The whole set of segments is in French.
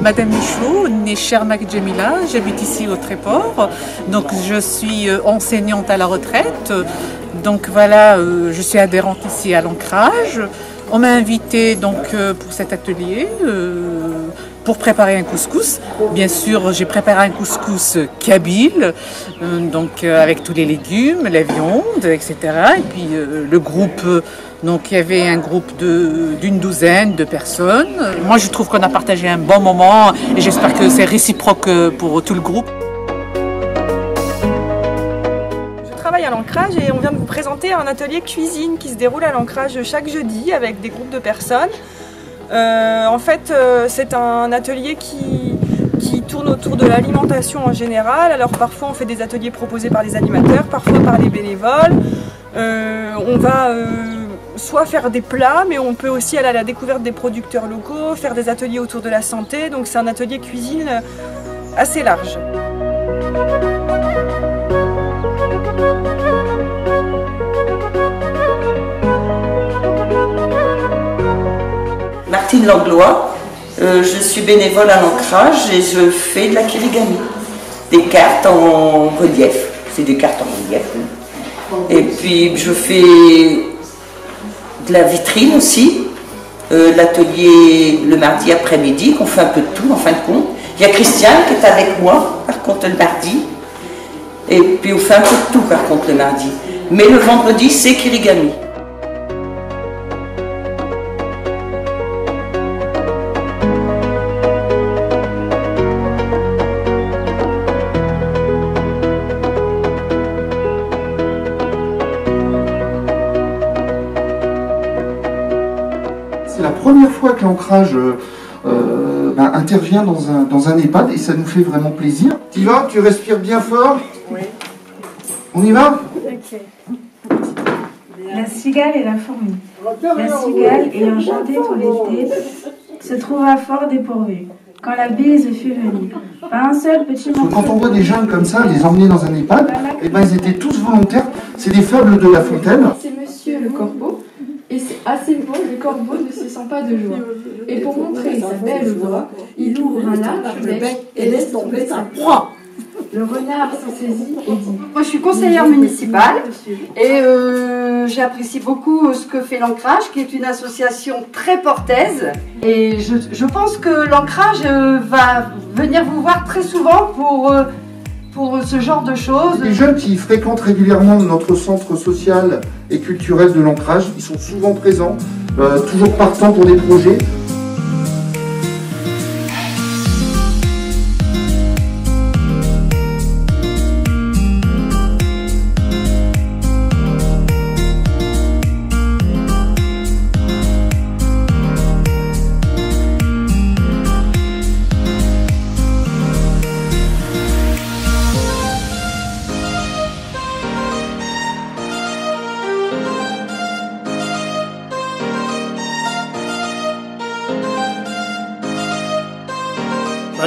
Madame Michaud, née Shermak Djemila, j'habite ici au Tréport, donc je suis enseignante à la retraite, donc voilà, je suis adhérente ici à l'Ancrage. On m'a invitée donc pour cet atelier pour préparer un couscous. Bien sûr, j'ai préparé un couscous kabyle, donc avec tous les légumes, la viande, etc. Et puis le groupe, donc il y avait un groupe d'une douzaine de personnes. Moi, je trouve qu'on a partagé un bon moment et j'espère que c'est réciproque pour tout le groupe. À l'Ancrage et on vient de vous présenter un atelier cuisine qui se déroule à l'Ancrage chaque jeudi avec des groupes de personnes. En fait, c'est un atelier qui tourne autour de l'alimentation en général. Alors parfois on fait des ateliers proposés par les animateurs, parfois par les bénévoles. On va soit faire des plats, mais on peut aussi aller à la découverte des producteurs locaux, faire des ateliers autour de la santé. Donc c'est un atelier cuisine assez large. Martine Langlois, je suis bénévole à l'Ancrage et je fais de la kirigami, des cartes en relief, c'est des cartes en relief. Et puis je fais de la vitrine aussi, l'atelier le mardi après-midi, qu'on fait un peu de tout en fin de compte. Il y a Christiane qui est avec moi, par contre le mardi, et puis on fait un peu de tout par contre le mardi. Mais le vendredi c'est kirigami. C'est la première fois que l'Ancrage intervient dans un EHPAD et ça nous fait vraiment plaisir. Tu y vas? Tu respires bien fort? Oui. On y va? Ok. La cigale et la fourmi. La cigale, ayant chanté tout l'été, se trouva fort dépourvue quand la bise fut venue. Pas un seul petit morceau. Quand on voit des jeunes comme ça, les emmener dans un EHPAD, et ben ils étaient tous volontaires. C'est des fables de La Fontaine. C'est Monsieur le Corbeau. Et c'est assez beau, le corbeau ne se sent pas de joie. Et pour montrer sa belle voix, il ouvre un large bec et laisse tomber sa proie. Le renard s'en saisit et dit: moi je suis conseillère municipale et j'apprécie beaucoup ce que fait l'Ancrage, qui est une association très portaise. Et je pense que l'Ancrage va venir vous voir très souvent pour ce genre de choses. Les jeunes qui fréquentent régulièrement notre centre social et culturel de l'Ancrage, ils sont souvent présents, toujours partants pour des projets.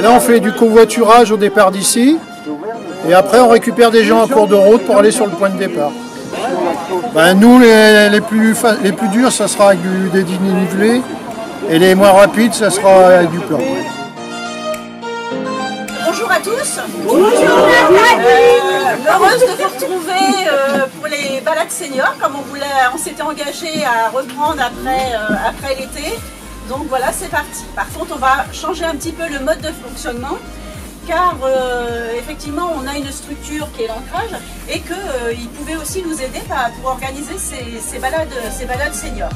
Là, on fait du covoiturage au départ d'ici, et après on récupère des gens à cours de route pour aller sur le point de départ. Nous, les plus durs, ça sera avec des dénivelés, et les moins rapides, ça sera avec du plan. Bonjour à tous. Bonjour. Heureuse de vous retrouver pour les balades seniors, comme on s'était engagé à reprendre après l'été. Donc voilà, c'est parti. Par contre, on va changer un petit peu le mode de fonctionnement, car effectivement, on a une structure qui est l'Ancrage et qu'ils pouvaient aussi nous aider pour organiser ces balades seniors.